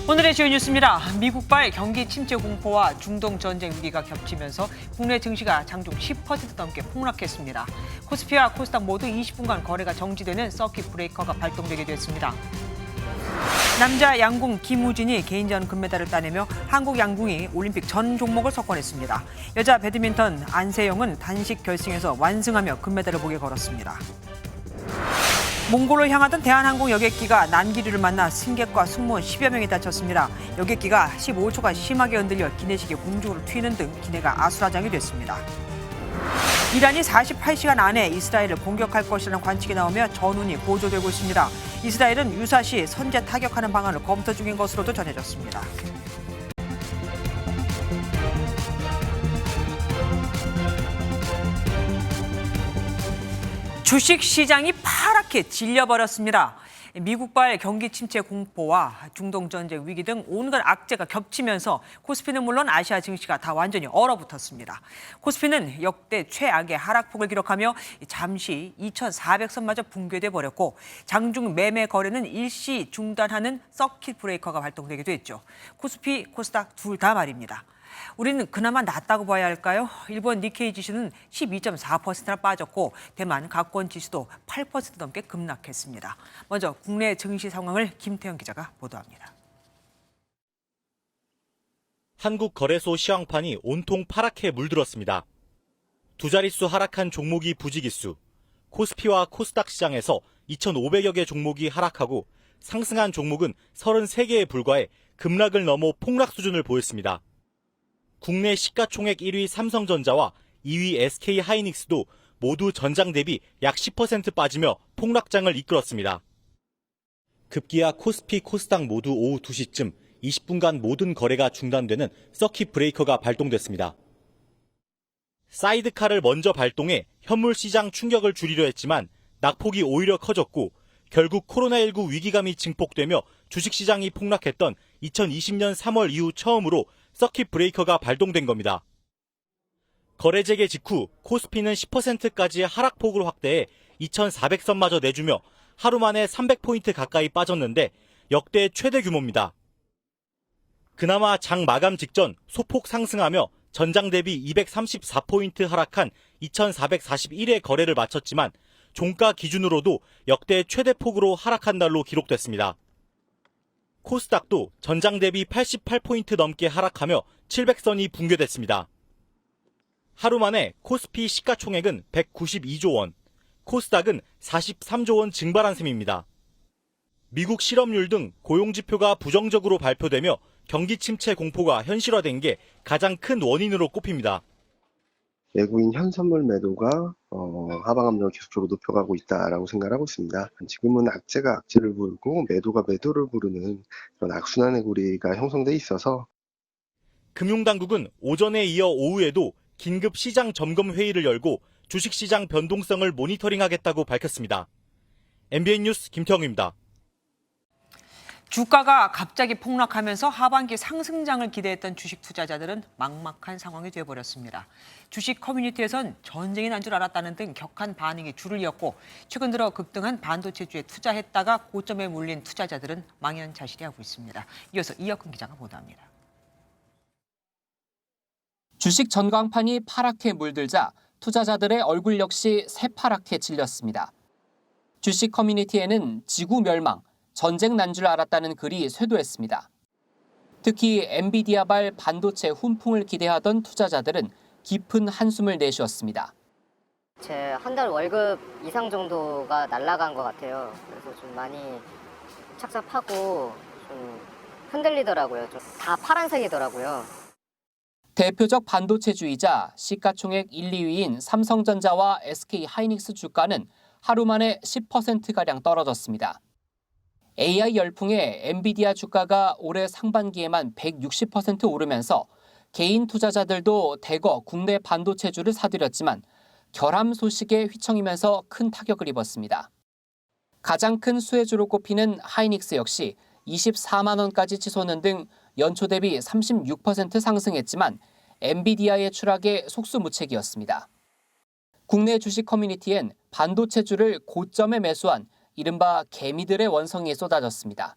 오늘의 주요 뉴스입니다. 미국발 경기 침체 공포와 중동 전쟁 위기가 겹치면서 국내 증시가 장중 10% 넘게 폭락했습니다. 코스피와 코스닥 모두 20분간 거래가 정지되는 서킷 브레이커가 발동되게 됐습니다. 남자 양궁 김우진이 개인전 금메달을 따내며 한국 양궁이 올림픽 전 종목을 석권했습니다. 여자 배드민턴 안세영은 단식 결승에서 완승하며 금메달을 목에 걸었습니다. 몽골을 향하던 대한항공 여객기가 난기류를 만나 승객과 승무원 10여 명이 다쳤습니다. 여객기가 15초간 심하게 흔들려 기내식이 공중으로 튀는 등 기내가 아수라장이 됐습니다. 이란이 48시간 안에 이스라엘을 공격할 것이라는 관측이 나오며 전운이 고조되고 있습니다. 이스라엘은 유사시 선제 타격하는 방안을 검토 중인 것으로도 전해졌습니다. 주식시장이 파랗게 질려버렸습니다. 미국발 경기 침체 공포와 중동 전쟁 위기 등 온갖 악재가 겹치면서 코스피는 물론 아시아 증시가 다 완전히 얼어붙었습니다. 코스피는 역대 최악의 하락폭을 기록하며 잠시 2,400선마저 붕괴돼 버렸고 장중 매매 거래는 일시 중단하는 서킷 브레이커가 발동되기도 했죠. 코스피, 코스닥 둘 다 말입니다. 우리는 그나마 낫다고 봐야 할까요? 일본 니케이 지수는 12.4%나 빠졌고 대만 가권 지수도 8% 넘게 급락했습니다. 먼저 국내 증시 상황을 김태형 기자가 보도합니다. 한국거래소 시황판이 온통 파랗게 물들었습니다. 두 자릿수 하락한 종목이 부지기수, 코스피와 코스닥 시장에서 2,500여 개 종목이 하락하고 상승한 종목은 33개에 불과해 급락을 넘어 폭락 수준을 보였습니다. 국내 시가총액 1위 삼성전자와 2위 SK하이닉스도 모두 전장 대비 약 10% 빠지며 폭락장을 이끌었습니다. 급기야 코스피, 코스닥 모두 오후 2시쯤 20분간 모든 거래가 중단되는 서킷 브레이커가 발동됐습니다. 사이드카를 먼저 발동해 현물시장 충격을 줄이려 했지만 낙폭이 오히려 커졌고 결국 코로나19 위기감이 증폭되며 주식시장이 폭락했던 2020년 3월 이후 처음으로 서킷 브레이커가 발동된 겁니다. 거래 재개 직후 코스피는 10%까지의 하락폭을 확대해 2,400선마저 내주며 하루 만에 300포인트 가까이 빠졌는데 역대 최대 규모입니다. 그나마 장 마감 직전 소폭 상승하며 전장 대비 234포인트 하락한 2,441의 거래를 마쳤지만 종가 기준으로도 역대 최대 폭으로 하락한 날로 기록됐습니다. 코스닥도 전장 대비 88포인트 넘게 하락하며 700선이 붕괴됐습니다. 하루 만에 코스피 시가총액은 192조 원, 코스닥은 43조 원 증발한 셈입니다. 미국 실업률 등 고용지표가 부정적으로 발표되며 경기 침체 공포가 현실화된 게 가장 큰 원인으로 꼽힙니다. 외국인 현선물 매도가 하방 압력을 계속적으로 높여가고 있다라고 생각하고 있습니다. 지금은 악재가 악재를 부르고 매도가 매도를 부르는 그런 악순환의 고리가 형성돼 있어서 금융당국은 오전에 이어 오후에도 긴급 시장 점검 회의를 열고 주식시장 변동성을 모니터링하겠다고 밝혔습니다. MBN 뉴스 김태형입니다. 주가가 갑자기 폭락하면서 하반기 상승장을 기대했던 주식 투자자들은 막막한 상황이 되어버렸습니다. 주식 커뮤니티에선 전쟁이 난 줄 알았다는 등 격한 반응이 줄을 이었고 최근 들어 급등한 반도체주에 투자했다가 고점에 몰린 투자자들은 망연자실해하고 있습니다. 이어서 이혁근 기자가 보도합니다. 주식 전광판이 파랗게 물들자 투자자들의 얼굴 역시 새파랗게 질렸습니다. 주식 커뮤니티에는 지구 멸망, 전쟁 난 줄 알았다는 글이 쇄도했습니다. 특히 엔비디아발 반도체 훈풍을 기대하던 투자자들은 깊은 한숨을 내쉬었습니다. 제 한 달 월급 이상 정도가 날아간 것 같아요. 그래서 좀 많이 착잡하고 좀 흔들리더라고요. 좀 다 파란색이더라고요. 대표적 반도체주이자 시가총액 1, 2위인 삼성전자와 SK하이닉스 주가는 하루 만에 10%가량 떨어졌습니다. AI 열풍에 엔비디아 주가가 올해 상반기에만 160% 오르면서 개인 투자자들도 대거 국내 반도체주를 사들였지만 결함 소식에 휘청이면서 큰 타격을 입었습니다. 가장 큰 수혜주로 꼽히는 하이닉스 역시 24만 원까지 치솟는 등 연초 대비 36% 상승했지만 엔비디아의 추락에 속수무책이었습니다. 국내 주식 커뮤니티엔 반도체주를 고점에 매수한 이른바 개미들의 원성이 쏟아졌습니다.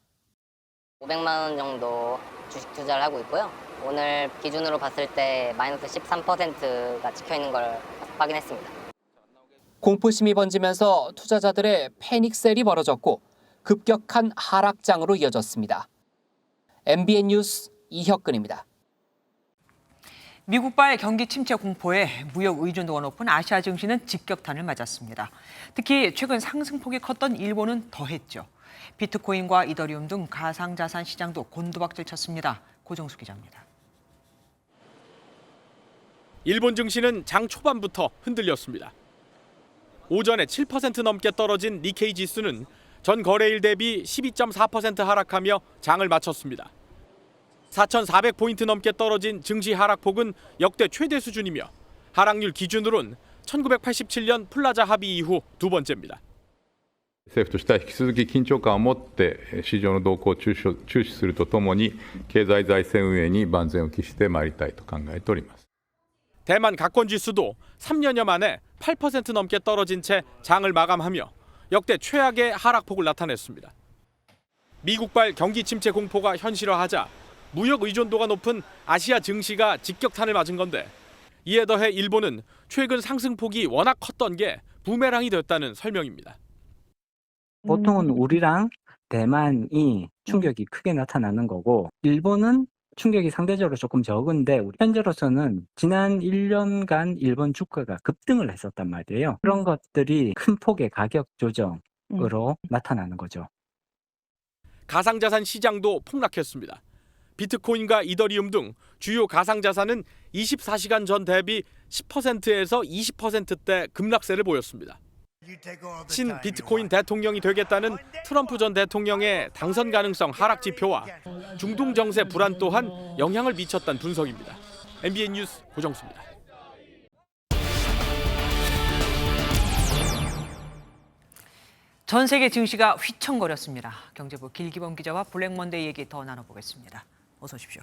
500만 원 정도 주식 투자를 하고 있고요. 오늘 기준으로 봤을 때 마이너스 13%가 찍혀 있는 걸 확인했습니다. 공포심이 번지면서 투자자들의 패닉셀이 벌어졌고 급격한 하락장으로 이어졌습니다. MBN 뉴스 이혁근입니다. 미국발 경기 침체 공포에 무역 의존도가 높은 아시아 증시는 직격탄을 맞았습니다. 특히 최근 상승폭이 컸던 일본은 더했죠. 비트코인과 이더리움 등 가상자산 시장도 곤두박질 쳤습니다. 고정수 기자입니다. 일본 증시는 장 초반부터 흔들렸습니다. 오전에 7% 넘게 떨어진 니케이 지수는 전 거래일 대비 12.4% 하락하며 장을 마쳤습니다. 4,400포인트 넘게 떨어진 증시 하락폭은 역대 최대 수준이며 하락률 기준으로는 1987년 플라자 합의 이후 두 번째입니다. 政府としては引き続き緊張感を持って市場の動向を注視するとともに経済財政運営に万全を期してまいりたいと考えております。 대만 가권 지수도 3년여 만에 8% 넘게 떨어진 채 장을 마감하며 역대 최악의 하락폭을 나타냈습니다. 미국발 경기 침체 공포가 현실화하자 무역 의존도가 높은 아시아 증시가 직격탄을 맞은 건데 이에 더해 일본은 최근 상승폭이 워낙 컸던 게 부메랑이 됐다는 설명입니다. 보통은 우리랑 대만이 충격이 크게 나타나는 거고 일본은 충격이 상대적으로 조금 적은데 현재로서는 지난 1년간 일본 주가가 급등을 했었단 말이에요. 그런 것들이 큰 폭의 가격 조정으로 나타나는 거죠. 가상자산 시장도 폭락했습니다. 비트코인과 이더리움 등 주요 가상자산은 24시간 전 대비 10%에서 20%대 급락세를 보였습니다. 신 비트코인 대통령이 되겠다는 트럼프 전 대통령의 당선 가능성 하락 지표와 중동 정세 불안 또한 영향을 미쳤다는 분석입니다. MBN 뉴스 고정수입니다. 전 세계 증시가 휘청거렸습니다. 경제부 길기범 기자와 블랙먼데이 얘기 더 나눠보겠습니다. 어서 오십시오.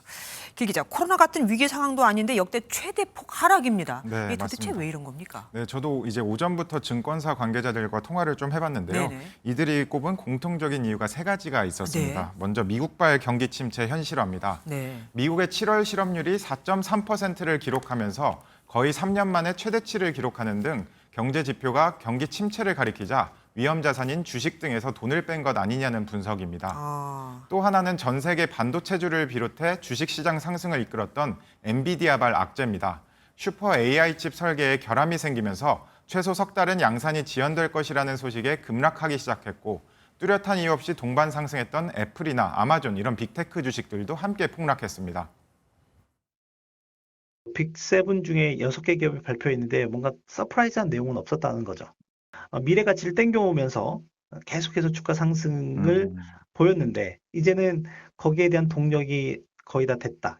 길 기자, 코로나 같은 위기 상황도 아닌데 역대 최대폭 하락입니다. 네, 이게 도대체 맞습니다. 왜 이런 겁니까? 네, 저도 이제 오전부터 증권사 관계자들과 통화를 좀 해봤는데요. 네네. 이들이 꼽은 공통적인 이유가 세 가지가 있었습니다. 네. 먼저 미국발 경기 침체 현실화입니다. 네. 미국의 7월 실업률이 4.3%를 기록하면서 거의 3년 만에 최대치를 기록하는 등 경제 지표가 경기 침체를 가리키자 위험 자산인 주식 등에서 돈을 뺀 것 아니냐는 분석입니다. 또 하나는 전 세계 반도체주를 비롯해 주식시장 상승을 이끌었던 엔비디아발 악재입니다. 슈퍼 AI 칩 설계에 결함이 생기면서 최소 석 달은 양산이 지연될 것이라는 소식에 급락하기 시작했고 뚜렷한 이유 없이 동반 상승했던 애플이나 아마존 이런 빅테크 주식들도 함께 폭락했습니다. 빅7 중에 6개 기업이 발표했는데 뭔가 서프라이즈한 내용은 없었다는 거죠. 미래 가치를 땡겨오면서 계속해서 주가 상승을 보였는데 이제는 거기에 대한 동력이 거의 다 됐다.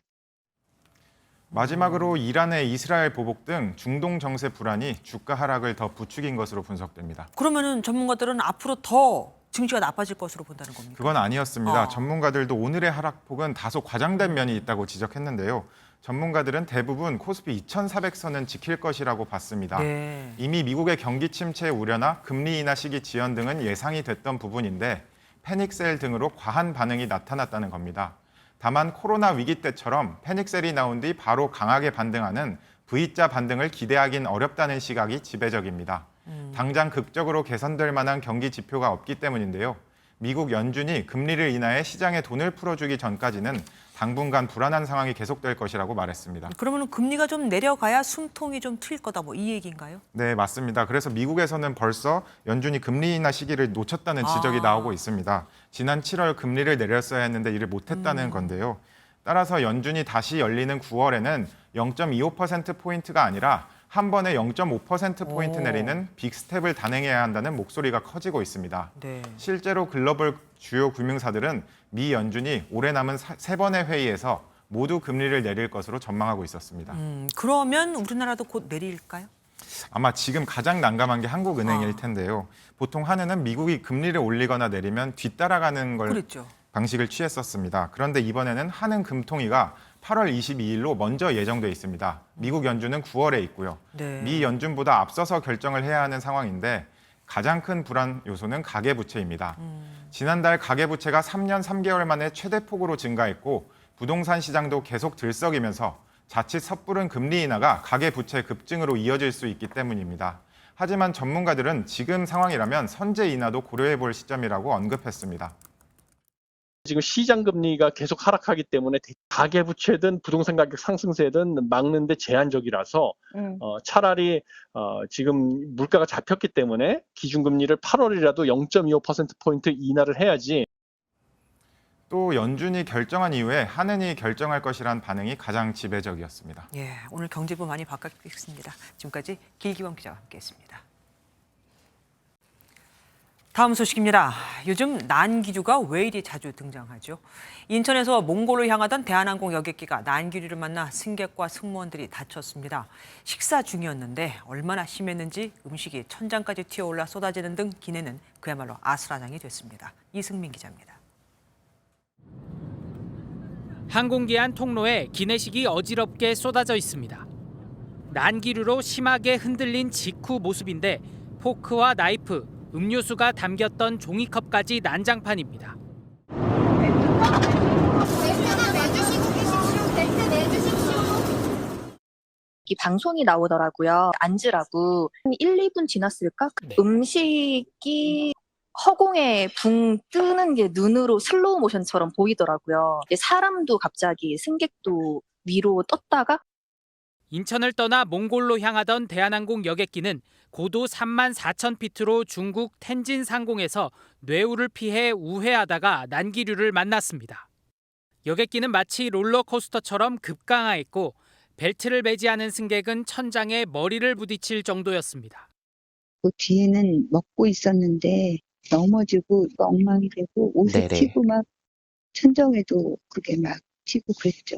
마지막으로 이란의 이스라엘 보복 등 중동 정세 불안이 주가 하락을 더 부추긴 것으로 분석됩니다. 그러면은 전문가들은 앞으로 더 증시가 나빠질 것으로 본다는 겁니까? 그건 아니었습니다. 전문가들도 오늘의 하락폭은 다소 과장된 면이 있다고 지적했는데요. 전문가들은 대부분 코스피 2,400선은 지킬 것이라고 봤습니다. 네. 이미 미국의 경기 침체 우려나 금리 인하 시기 지연 등은 예상이 됐던 부분인데 패닉셀 등으로 과한 반응이 나타났다는 겁니다. 다만 코로나 위기 때처럼 패닉셀이 나온 뒤 바로 강하게 반등하는 V자 반등을 기대하긴 어렵다는 시각이 지배적입니다. 당장 극적으로 개선될 만한 경기 지표가 없기 때문인데요. 미국 연준이 금리를 인하해 시장에 돈을 풀어주기 전까지는 당분간 불안한 상황이 계속될 것이라고 말했습니다. 그러면 금리가 좀 내려가야 숨통이 좀 트일 거다 뭐 이 얘기인가요? 네, 맞습니다. 그래서 미국에서는 벌써 연준이 금리 인하 시기를 놓쳤다는 지적이 나오고 있습니다. 지난 7월 금리를 내렸어야 했는데 이를 못했다는 건데요. 따라서 연준이 다시 열리는 9월에는 0.25%포인트가 아니라 한 번에 0.5%포인트 내리는 빅스텝을 단행해야 한다는 목소리가 커지고 있습니다. 네. 실제로 글로벌 주요 금융사들은 미 연준이 올해 남은 세 번의 회의에서 모두 금리를 내릴 것으로 전망하고 있었습니다. 그러면 우리나라도 곧 내릴까요? 아마 지금 가장 난감한 게 한국은행일 텐데요. 보통 한은은 미국이 금리를 올리거나 내리면 뒤따라가는 걸 그랬죠. 방식을 취했었습니다. 그런데 이번에는 한은 금통위가 8월 22일로 먼저 예정돼 있습니다. 미국 연준은 9월에 있고요. 네. 미 연준보다 앞서서 결정을 해야 하는 상황인데 가장 큰 불안 요소는 가계부채입니다. 지난달 가계부채가 3년 3개월 만에 최대폭으로 증가했고 부동산 시장도 계속 들썩이면서 자칫 섣부른 금리 인하가 가계부채 급증으로 이어질 수 있기 때문입니다. 하지만 전문가들은 지금 상황이라면 선제 인하도 고려해 볼 시점이라고 언급했습니다. 지금 시장 금리가 계속 하락하기 때문에 가계부채든 부동산 가격 상승세든 막는데 제한적이라서 차라리 지금 물가가 잡혔기 때문에 기준금리를 8월이라도 0.25%포인트 인하를 해야지. 또 연준이 결정한 이후에 한은이 결정할 것이란 반응이 가장 지배적이었습니다. 예, 오늘 경제부 많이 바뀌었습니다. 지금까지 길기범 기자와 함께했습니다. 다음 소식입니다. 요즘 난기류가 왜 이리 자주 등장하죠? 인천에서 몽골로 향하던 대한항공 여객기가 난기류를 만나 승객과 승무원들이 다쳤습니다. 식사 중이었는데 얼마나 심했는지 음식이 천장까지 튀어올라 쏟아지는 등 기내는 그야말로 아수라장이 됐습니다. 이승민 기자입니다. 항공기 안 통로에 기내식이 어지럽게 쏟아져 있습니다. 난기류로 심하게 흔들린 직후 모습인데 포크와 나이프, 음료수가 담겼던 종이컵까지 난장판입니다. 이 방송이 나오더라고요. 앉으라고. 1, 2분 지났을까? 음식이 허공에 붕 뜨는 게 눈으로 슬로우 모션처럼 보이더라고요. 사람도 갑자기 승객도 위로 떴다가 인천을 떠나 몽골로 향하던 대한항공 여객기는 고도 34,000피트로 중국 텐진 상공에서 뇌우를 피해 우회하다가 난기류를 만났습니다. 여객기는 마치 롤러코스터처럼 급강하했고 벨트를 매지 않은 승객은 천장에 머리를 부딪힐 정도였습니다. 그 뒤에는 먹고 있었는데 넘어지고 엉망이 되고 옷이 튀고 막 천정에도 그게 막 튀고 그랬죠.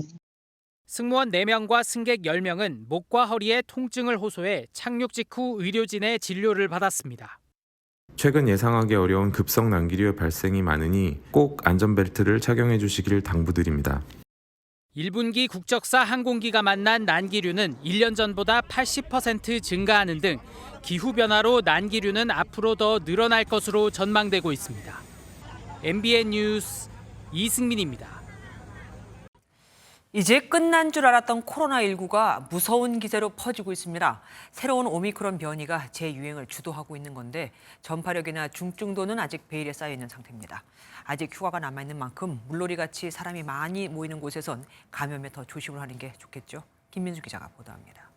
승무원 4명과 승객 10명은 목과 허리에 통증을 호소해 착륙 직후 의료진의 진료를 받았습니다. 최근 예상하기 어려운 급성 난기류의 발생이 많으니 꼭 안전벨트를 착용해 주시기를 당부드립니다. 1분기 국적사 항공기가 만난 난기류는 1년 전보다 80% 증가하는 등 기후변화로 난기류는 앞으로 더 늘어날 것으로 전망되고 있습니다. MBN 뉴스 이승민입니다. 이제 끝난 줄 알았던 코로나19가 무서운 기세로 퍼지고 있습니다. 새로운 오미크론 변이가 재유행을 주도하고 있는 건데 전파력이나 중증도는 아직 베일에 쌓여 있는 상태입니다. 아직 휴가가 남아있는 만큼 물놀이같이 사람이 많이 모이는 곳에선 감염에 더 조심을 하는 게 좋겠죠. 김민수 기자가 보도합니다.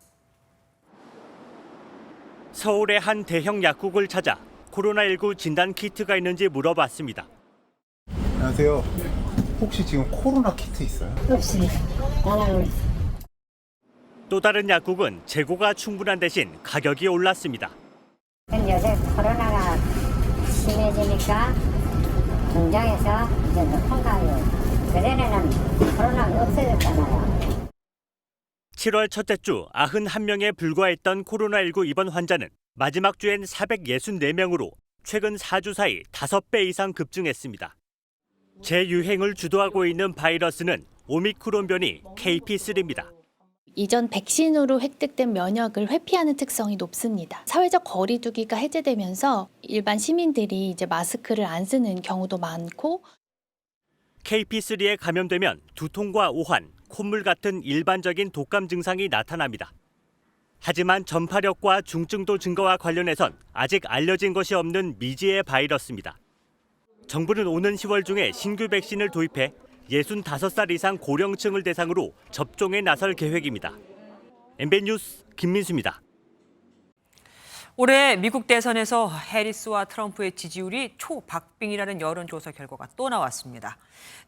서울의 한 대형 약국을 찾아 코로나19 진단 키트가 있는지 물어봤습니다. 안녕하세요. 혹시 지금 코로나 키트 있어요? 없습니다. 또 다른 약국은 재고가 충분한 대신 가격이 올랐습니다. 요새 코로나가 심해지니까 공장에서 이제 높은 가격. 그전에는 코로나가 없어졌잖아요. 7월 첫째 주 91명에 불과했던 코로나19 입원 환자는 마지막 주엔 464명으로 최근 4주 사이 5배 이상 급증했습니다. 재유행을 주도하고 있는 바이러스는 오미크론 변이 KP3입니다. 이전 백신으로 획득된 면역을 회피하는 특성이 높습니다. 사회적 거리 두기가 해제되면서 일반 시민들이 이제 마스크를 안 쓰는 경우도 많고 KP3에 감염되면 두통과 오한, 콧물 같은 일반적인 독감 증상이 나타납니다. 하지만 전파력과 중증도 증가와 관련해선 아직 알려진 것이 없는 미지의 바이러스입니다. 정부는 오는 10월 중에 신규 백신을 도입해 65살 이상 고령층을 대상으로 접종에 나설 계획입니다. MBN 뉴스 김민수입니다. 올해 미국 대선에서 해리스와 트럼프의 지지율이 초박빙이라는 여론조사 결과가 또 나왔습니다.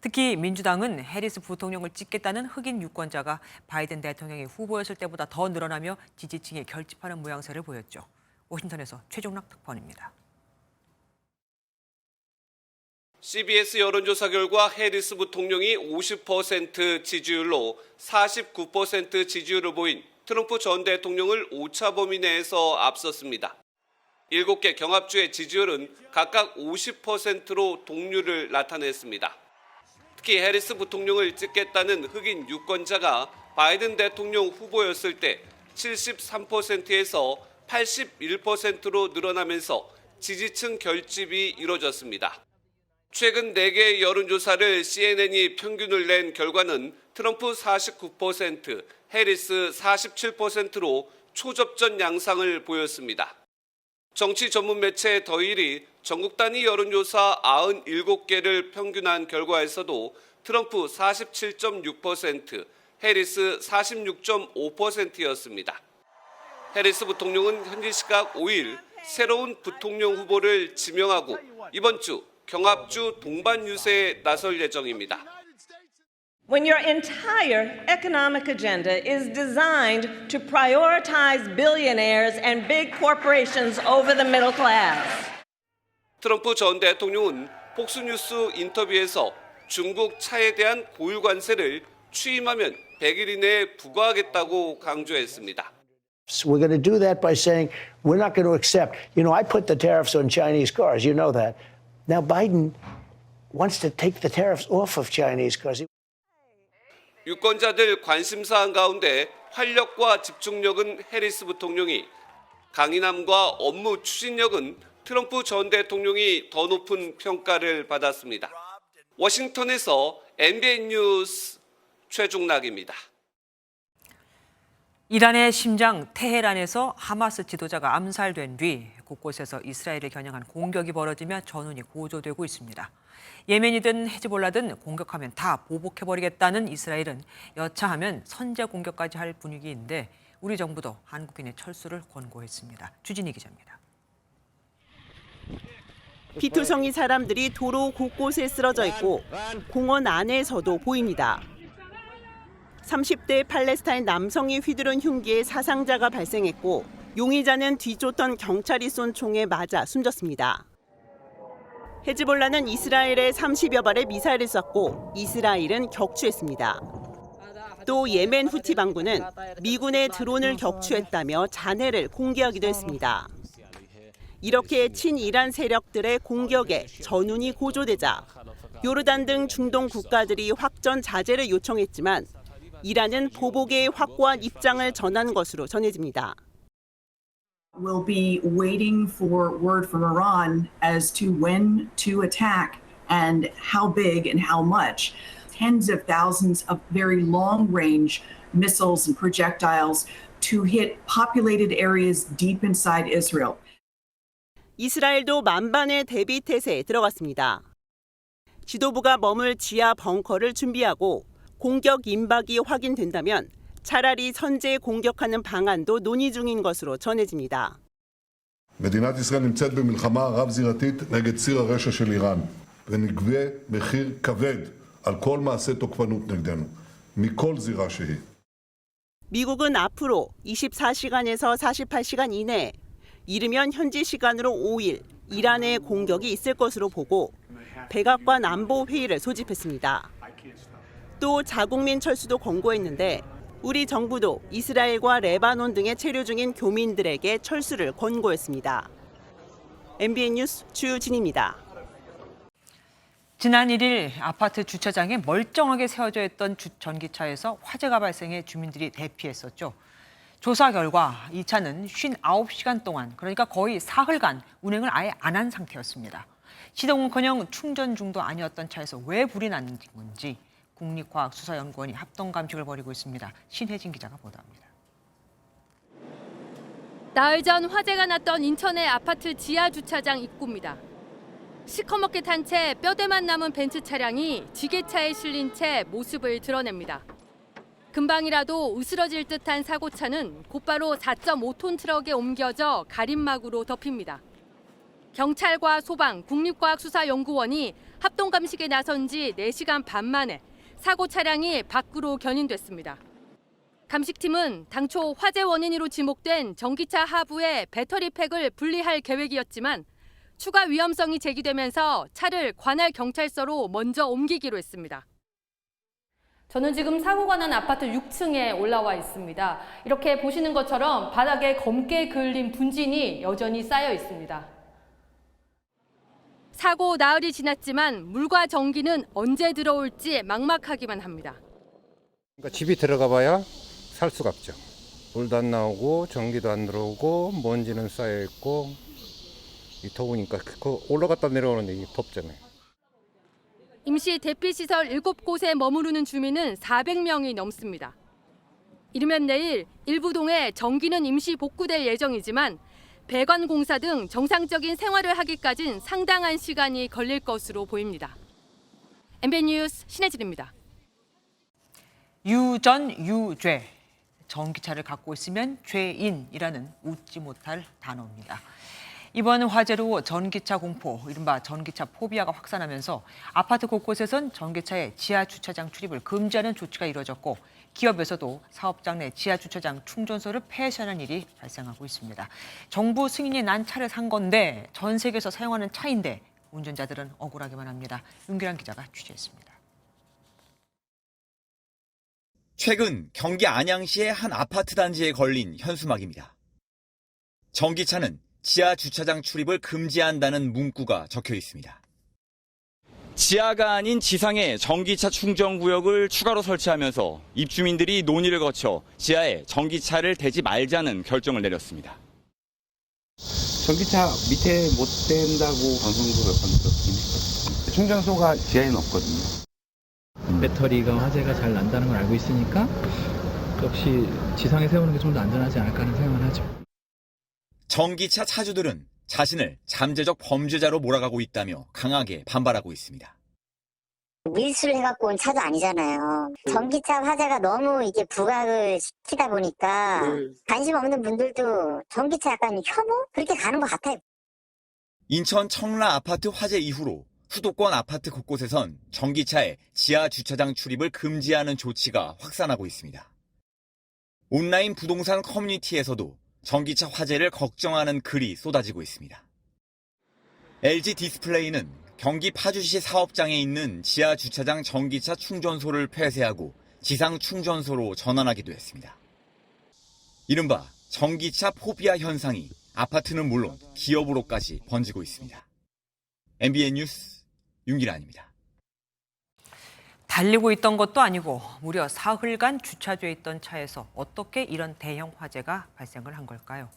특히 민주당은 해리스 부통령을 찍겠다는 흑인 유권자가 바이든 대통령이 후보였을 때보다 더 늘어나며 지지층에 결집하는 모양새를 보였죠. 워싱턴에서 최종락 특파원입니다. CBS 여론조사 결과 해리스 부통령이 50% 지지율로 49% 지지율을 보인 트럼프 전 대통령을 오차 범위 내에서 앞섰습니다. 7개 경합주의 지지율은 각각 50%로 동률을 나타냈습니다. 특히 해리스 부통령을 찍겠다는 흑인 유권자가 바이든 대통령 후보였을 때 73%에서 81%로 늘어나면서 지지층 결집이 이뤄졌습니다. 최근 4개 여론조사를 CNN이 평균을 낸 결과는 트럼프 49%, 해리스 47%로 초접전 양상을 보였습니다. 정치 전문 매체 더힐이 전국 단위 여론조사 97개를 평균한 결과에서도 트럼프 47.6%, 해리스 46.5%였습니다. 해리스 부통령은 현지 시각 5일 새로운 부통령 후보를 지명하고 이번 주 경합주 동반 유세에 나설 예정입니다. When your entire economic agenda is designed to prioritize billionaires and big corporations over the middle class. 트럼프 전 대통령은 폭스뉴스 인터뷰에서 중국 차에 대한 고유 관세를 취임하면 100일 이내에 부과하겠다고 강조했습니다. We're going to do that by saying we're not going to accept. I put the tariffs on Chinese cars. You know that. Now Biden wants to take the tariffs off of Chinese cars. 유권자들 관심사항 가운데 활력과 집중력은 해리스 부통령이, 강인함과 업무 추진력은 트럼프 전 대통령이 더 높은 평가를 받았습니다. 워싱턴에서 MBN 뉴스 최중락입니다. 이란의 심장 테헤란에서 하마스 지도자가 암살된 뒤 곳곳에서 이스라엘을 겨냥한 공격이 벌어지며 전운이 고조되고 있습니다. 예멘이든 헤즈볼라든 공격하면 다 보복해버리겠다는 이스라엘은 여차하면 선제 공격까지 할 분위기인데 우리 정부도 한국인의 철수를 권고했습니다. 주진희 기자입니다. 피투성이 사람들이 도로 곳곳에 쓰러져 있고 공원 안에서도 보입니다. 30대 팔레스타인 남성이 휘두른 흉기에 사상자가 발생했고 용의자는 뒤쫓던 경찰이 쏜 총에 맞아 숨졌습니다. 헤즈볼라는 이스라엘에 30여 발의 미사일을 쐈고 이스라엘은 격추했습니다. 또 예멘 후티 반군은 미군의 드론을 격추했다며 잔해를 공개하기도 했습니다. 이렇게 친이란 세력들의 공격에 전운이 고조되자 요르단 등 중동 국가들이 확전 자제를 요청했지만 이란은 보복에 확고한 입장을 전한 것으로 전해집니다. We'll be waiting for word from Iran as to when to attack and how big and how much. Tens of thousands of very long-range missiles and projectiles to hit populated areas deep inside Israel. 이스라엘도 만반의 대비 태세에 들어갔습니다. 지도부가 머물 지하 벙커를 준비하고 공격 임박이 확인된다면 차라리 선제 공격하는 방안도 논의 중인 것으로 전해집니다. מדינת ישראל נמצאת במלחמה רב-זירתית נגד ציר הרשע של איראן ונגבה מחיר כבד על כל מעשה תוקפנות נגדנו מכל זירה שהיא. 미국은 앞으로 24시간에서 48시간 이내에 이르면 현지 시간으로 5일 이란의 공격이 있을 것으로 보고 백악관 안보 회의를 소집했습니다. 또 자국민 철수도 권고했는데 우리 정부도 이스라엘과 레바논 등에 체류 중인 교민들에게 철수를 권고했습니다. MBN 뉴스 주진입니다. 지난 1일 아파트 주차장에 멀쩡하게 세워져 있던 전기차에서 화재가 발생해 주민들이 대피했었죠. 조사 결과 이 차는 59시간 동안, 그러니까 거의 사흘간 운행을 아예 안 한 상태였습니다. 시동은커녕 충전 중도 아니었던 차에서 왜 불이 났는지 국립과학수사연구원이 합동 감식을 벌이고 있습니다. 신혜진 기자가 보도합니다. 나흘 전 화재가 났던 인천의 아파트 지하 주차장 입구입니다. 시커멓게 탄 채 뼈대만 남은 벤츠 차량이 지게차에 실린 채 모습을 드러냅니다. 금방이라도 으스러질 듯한 사고차는 곧바로 4.5톤 트럭에 옮겨져 가림막으로 덮입니다. 경찰과 소방, 국립과학수사연구원이 합동 감식에 나선 지 4시간 반 만에 사고 차량이 밖으로 견인됐습니다. 감식팀은 당초 화재 원인으로 지목된 전기차 하부의 배터리 팩을 분리할 계획이었지만 추가 위험성이 제기되면서 차를 관할 경찰서로 먼저 옮기기로 했습니다. 저는 지금 사고가 난 아파트 6층에 올라와 있습니다. 이렇게 보시는 것처럼 바닥에 검게 그을린 분진이 여전히 쌓여 있습니다. 사고 나흘이 지났지만 물과 전기는 언제 들어올지 막막하기만 합니다. 그러니까 집이 들어가 봐야 살 수가 없죠. 물도 안 나오고 전기도 안 들어오고 먼지는 쌓여 있고 더우니까 올라갔다 내려오는데 이게 덥잖아요. 임시 대피시설 7곳에 머무르는 주민은 400명이 넘습니다. 이르면 내일 일부 동에 전기는 임시 복구될 예정이지만 배관 공사 등 정상적인 생활을 하기까진 상당한 시간이 걸릴 것으로 보입니다. MBN 뉴스 신혜진입니다. 유전유죄. 전기차를 갖고 있으면 죄인이라는 웃지 못할 단어입니다. 이번 화재로 전기차 공포, 이른바 전기차 포비아가 확산하면서 아파트 곳곳에선 전기차의 지하 주차장 출입을 금지하는 조치가 이루어졌고 기업에서도 사업장 내 지하 주차장 충전소를 폐쇄하는 일이 발생하고 있습니다. 정부 승인이 난 차를 산 건데 전 세계에서 사용하는 차인데 운전자들은 억울하기만 합니다. 윤기란 기자가 취재했습니다. 최근 경기 안양시의 한 아파트 단지에 걸린 현수막입니다. 전기차는 지하 주차장 출입을 금지한다는 문구가 적혀 있습니다. 지하가 아닌 지상에 전기차 충전 구역을 추가로 설치하면서 입주민들이 논의를 거쳐 지하에 전기차를 대지 말자는 결정을 내렸습니다. 전기차 밑에 못 댄다고 방송도 몇 번 들었긴 했거든요. 충전소가 지하에는 없거든요. 배터리가 화재가 잘 난다는 걸 알고 있으니까 역시 지상에 세우는 게 좀 더 안전하지 않을까 하는 생각을 하죠. 전기차 차주들은 자신을 잠재적 범죄자로 몰아가고 있다며 강하게 반발하고 있습니다. 밀수를 해갖고 온 차도 아니잖아요. 전기차 화재가 너무 이게 부각을 시키다 보니까 관심 없는 분들도 전기차 약간 혐오? 그렇게 가는 것 같아요. 인천 청라 아파트 화재 이후로 수도권 아파트 곳곳에선 전기차의 지하 주차장 출입을 금지하는 조치가 확산하고 있습니다. 온라인 부동산 커뮤니티에서도 전기차 화재를 걱정하는 글이 쏟아지고 있습니다. LG 디스플레이는 경기 파주시 사업장에 있는 지하 주차장 전기차 충전소를 폐쇄하고 지상 충전소로 전환하기도 했습니다. 이른바 전기차 포비아 현상이 아파트는 물론 기업으로까지 번지고 있습니다. MBN 뉴스 윤기란입니다. 달리고 있던 것도 아니고 무려 사흘간 주차돼 있던 차에서 어떻게 이런 대형 화재가 발생을 한 걸까요?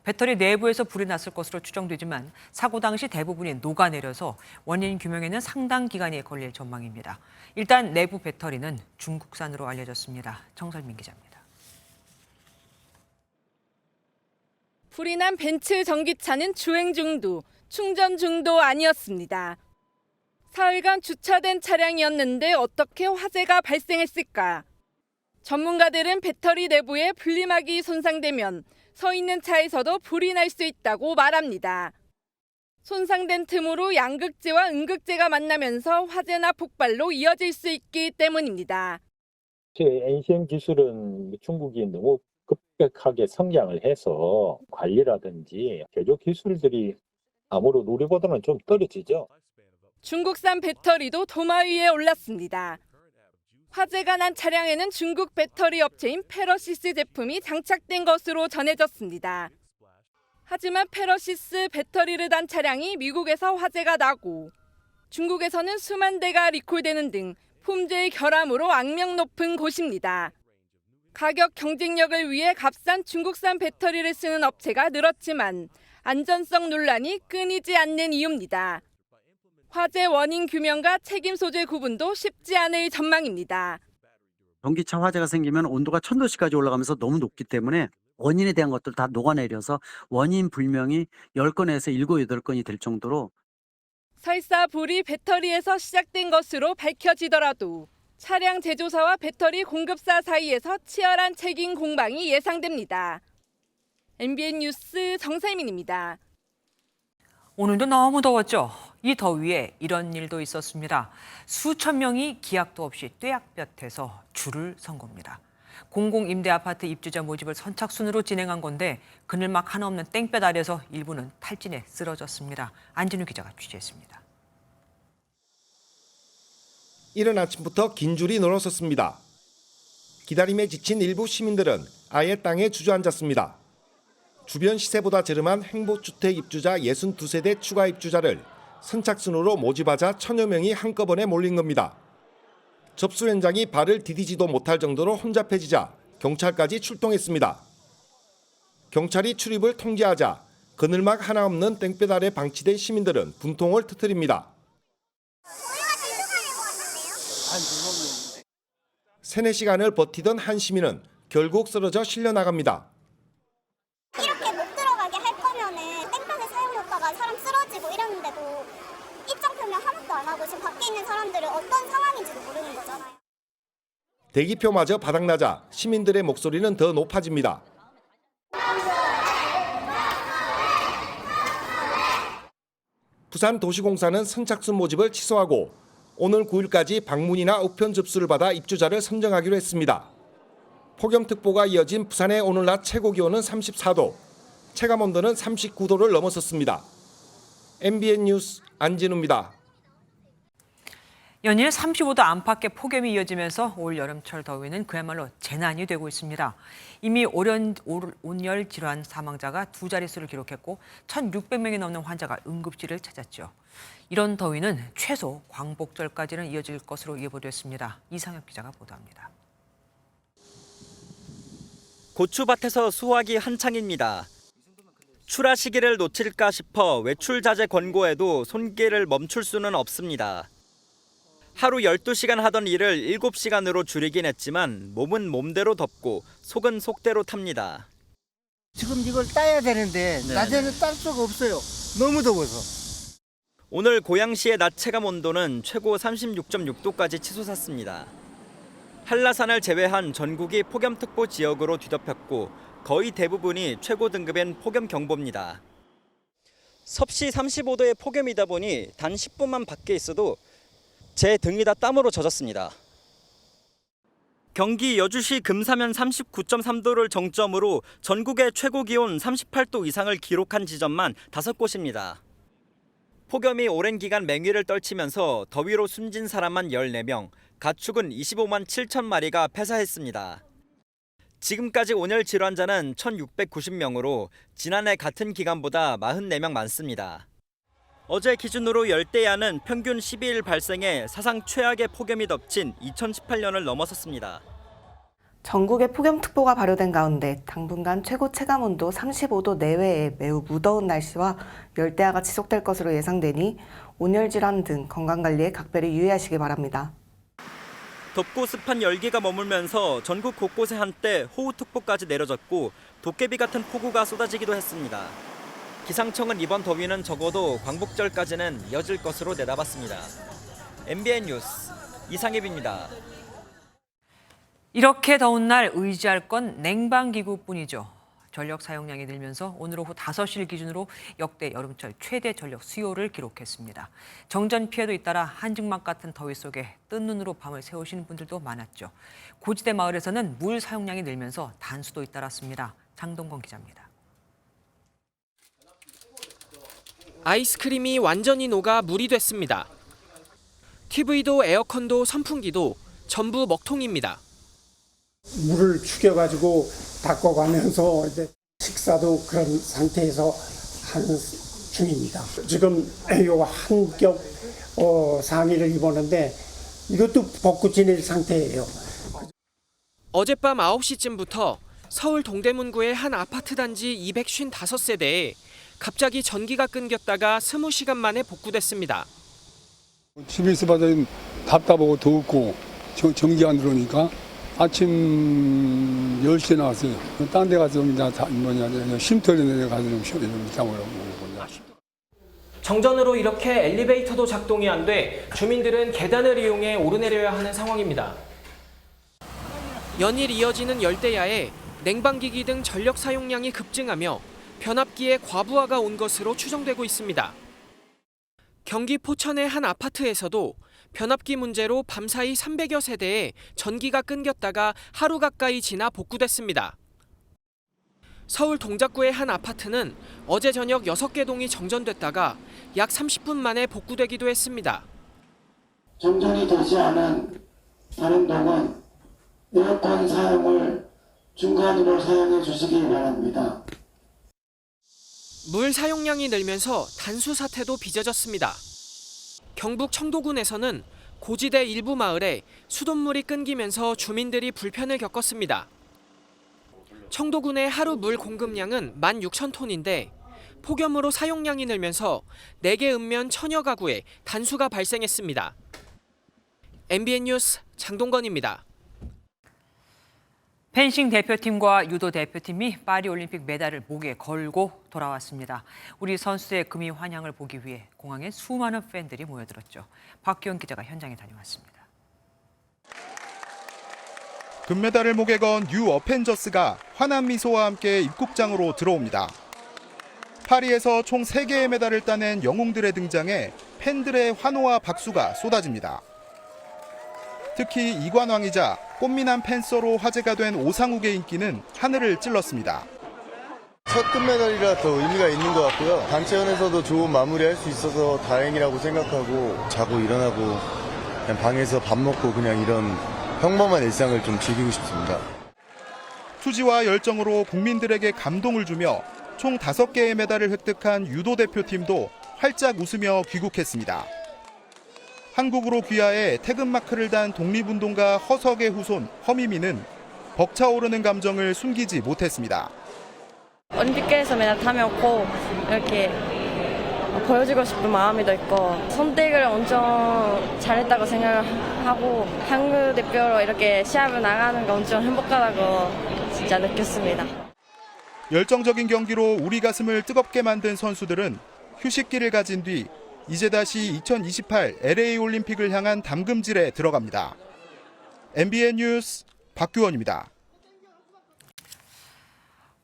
배터리 내부에서 불이 났을 것으로 추정되지만 사고 당시 대부분이 녹아내려서 원인 규명에는 상당 기간이 걸릴 전망입니다. 일단 내부 배터리는 중국산으로 알려졌습니다. 정설민 기자입니다. 불이 난 벤츠 전기차는 주행 중도, 충전 중도 아니었습니다. 사흘간 주차된 차량이었는데 어떻게 화재가 발생했을까? 전문가들은 배터리 내부에 분리막이 손상되면 서 있는 차에서도 불이 날 수 있다고 말합니다. 손상된 틈으로 양극재와 음극재가 만나면서 화재나 폭발로 이어질 수 있기 때문입니다. NCM 기술은 중국이 너무 급격하게 성장을 해서 관리라든지 제조 기술들이 아무래도 우리보다는 좀 떨어지죠. 중국산 배터리도 도마 위에 올랐습니다. 화재가 난 차량에는 중국 배터리 업체인 페러시스 제품이 장착된 것으로 전해졌습니다. 하지만 페러시스 배터리를 단 차량이 미국에서 화재가 나고 중국에서는 수만 대가 리콜되는 등 품질 결함으로 악명 높은 곳입니다. 가격 경쟁력을 위해 값싼 중국산 배터리를 쓰는 업체가 늘었지만 안전성 논란이 끊이지 않는 이유입니다. 화재 원인 규명과 책임 소재 구분도 쉽지 않을 전망입니다. 전기차 화재가 생기면 온도가 1000도씨까지 올라가면서 너무 높기 때문에 원인에 대한 것들 다 녹아내려서 원인 불명이 10건에서 7, 8건이 될 정도로 설사 불이 배터리에서 시작된 것으로 밝혀지더라도 차량 제조사와 배터리 공급사 사이에서 치열한 책임 공방이 예상됩니다. MBN 뉴스 정세민입니다. 오늘도 너무 더웠죠. 이 더위에 이런 일도 있었습니다. 수천 명이 기약도 없이 떼약볕에서 줄을 선 겁니다. 공공임대아파트 입주자 모집을 선착순으로 진행한 건데 그늘막 하나 없는 땡볕 아래서 일부는 탈진에 쓰러졌습니다. 안진우 기자가 취재했습니다. 이른 아침부터 긴 줄이 늘어섰습니다. 기다림에 지친 일부 시민들은 아예 땅에 주저앉았습니다. 주변 시세보다 저렴한 행복주택 입주자 62세대 추가 입주자를 선착순으로 모집하자 1000여 명이 한꺼번에 몰린 겁니다. 접수 현장이 발을 디디지도 못할 정도로 혼잡해지자 경찰까지 출동했습니다. 경찰이 출입을 통제하자 그늘막 하나 없는 땡볕 아래 방치된 시민들은 분통을 터뜨립니다. 3-4시간을 버티던 한 시민은 결국 쓰러져 실려 나갑니다. 이렇게 못 들어가게 할 거면은 땡볕에 사용했다가 사람 쓰러지고 이랬는데도 입장 표명 하나도 안 하고 지금 밖에 있는 사람들은 어떤 상황인지도 모르는 거잖아요. 대기표마저 바닥나자 시민들의 목소리는 더 높아집니다. 부산도시공사는 선착순 모집을 취소하고 오늘 9일까지 방문이나 우편 접수를 받아 입주자를 선정하기로 했습니다. 폭염특보가 이어진 부산의 오늘 낮 최고 기온은 34도, 체감온도는 39도를 넘어섰습니다. MBN 뉴스 안진우입니다. 연일 35도 안팎의 폭염이 이어지면서 올 여름철 더위는 그야말로 재난이 되고 있습니다. 이미 온열 질환 사망자가 2자릿수를 기록했고 1,600명이 넘는 환자가 응급실을 찾았죠. 이런 더위는 최소 광복절까지는 이어질 것으로 예보됐습니다. 이상혁 기자가 보도합니다. 고추밭에서 수확이 한창입니다. 출하 시기를 놓칠까 싶어 외출 자제 권고에도 손길을 멈출 수는 없습니다. 하루 12시간 하던 일을 7시간으로 줄이긴 했지만 몸은 몸대로 덥고 속은 속대로 탑니다. 지금 이걸 따야 되는데 낮에는 딸 수가 없어요. 너무 더워서. 오늘 고양시의 낮 체감 온도는 최고 36.6도까지 치솟았습니다. 한라산을 제외한 전국이 폭염특보 지역으로 뒤덮였고 거의 대부분이 최고 등급인 폭염경보입니다. 섭씨 35도의 폭염이다 보니 단 10분만 밖에 있어도 제 등이 다 땀으로 젖었습니다. 경기 여주시 금사면 39.3도를 정점으로 전국의 최고 기온 38도 이상을 기록한 지점만 5곳입니다. 폭염이 오랜 기간 맹위를 떨치면서 더위로 숨진 사람만 14명, 가축은 25만 7천 마리가 폐사했습니다. 지금까지 온열 질환자는 1,690명으로 지난해 같은 기간보다 44명 많습니다. 어제 기준으로 열대야는 평균 12일 발생해 사상 최악의 폭염이 덮친 2018년을 넘어섰습니다. 전국에 폭염특보가 발효된 가운데 당분간 최고 체감온도 35도 내외의 매우 무더운 날씨와 열대야가 지속될 것으로 예상되니 온열질환 등 건강관리에 각별히 유의하시기 바랍니다. 덥고 습한 열기가 머물면서 전국 곳곳에 한때 호우특보까지 내려졌고 도깨비 같은 폭우가 쏟아지기도 했습니다. 기상청은 이번 더위는 적어도 광복절까지는 이어질 것으로 내다봤습니다. MBN 뉴스 이상엽입니다. 이렇게 더운 날 의지할 건 냉방기구뿐이죠. 전력 사용량이 늘면서 오늘 오후 5시를 기준으로 역대 여름철 최대 전력 수요를 기록했습니다. 정전 피해도 잇따라 한증막 같은 더위 속에 뜬 눈으로 밤을 새우시는 분들도 많았죠. 고지대 마을에서는 물 사용량이 늘면서 단수도 잇따랐습니다. 장동건 기자입니다. 아이스크림이 완전히 녹아 물이 됐습니다. TV도 에어컨도 선풍기도 전부 먹통입니다. 물을 죽여가지고 닦아가면서 이제 식사도 그런 상태에서 하는 중입니다. 지금 요 한겹 상의를 입었는데 이것도 벗고 지낼 상태예요. 어젯밤 9시쯤부터 서울 동대문구의 한 아파트 단지 255세대에 갑자기 전기가 끊겼다가 20시간 만에 복구됐습니다. 집에 있어봐도 답답하고 덥고 전기 안 들어오니까 아침 10시에 나왔어요. 딴 데 가서 쉼터에 내려가서 좀 있다 보려고. 정전으로 이렇게 엘리베이터도 작동이 안 돼 주민들은 계단을 이용해 오르내려야 하는 상황입니다. 연일 이어지는 열대야에 냉방기기 등 전력 사용량이 급증하며 변압기에 과부하가 온 것으로 추정되고 있습니다. 경기 포천의 한 아파트에서도 변압기 문제로 밤사이 300여 세대에 전기가 끊겼다가 하루 가까이 지나 복구됐습니다. 서울 동작구의 한 아파트는 어제 저녁 6개 동이 정전됐다가 약 30분 만에 복구되기도 했습니다. 정전이 되지 않은 다른 동은 에어컨 사용을 중간으로 사용해 주시기 바랍니다. 물 사용량이 늘면서 단수 사태도 빚어졌습니다. 경북 청도군에서는 고지대 일부 마을에 수돗물이 끊기면서 주민들이 불편을 겪었습니다. 청도군의 하루 물 공급량은 16,000톤인데 폭염으로 사용량이 늘면서 4개 읍면 천여 가구에 단수가 발생했습니다. MBN 뉴스 장동건입니다. 펜싱 대표팀과 유도 대표팀이 파리올림픽 메달을 목에 걸고 돌아왔습니다. 우리 선수의 금이 환영을 보기 위해 공항에 수많은 팬들이 모여들었죠. 박기원 기자가 현장에 다녀왔습니다. 금메달을 목에 건 뉴 어펜져스가 환한 미소와 함께 입국장으로 들어옵니다. 파리에서 총 3개의 메달을 따낸 영웅들의 등장에 팬들의 환호와 박수가 쏟아집니다. 특히 이관왕이자 꽃미남 팬서로 화제가 된 오상욱의 인기는 하늘을 찔렀습니다. 첫 금메달이라 더 의미가 있는 것 같고요. 단체전에서도 좋은 마무리할 수 있어서 다행이라고 생각하고 자고 일어나고 그냥 방에서 밥 먹고 그냥 이런 평범한 일상을 좀 즐기고 싶습니다. 투지와 열정으로 국민들에게 감동을 주며 총 5개의 메달을 획득한 유도 대표팀도 활짝 웃으며 귀국했습니다. 한국으로 귀화해 태극마크를 단 독립운동가 허석의 후손 허미미는 벅차오르는 감정을 숨기지 못했습니다. 올림픽에서 메달 타면 꼭 이렇게 보여주고 싶은 마음도 있고 선택을 엄청 잘했다고 생각하고 한국 대표로 이렇게 시합을 나가는 거 엄청 행복하다고 진짜 느꼈습니다. 열정적인 경기로 우리 가슴을 뜨겁게 만든 선수들은 휴식기를 가진 뒤 이제 다시 2028 LA 올림픽을 향한 담금질에 들어갑니다. MBN 뉴스 박규원입니다.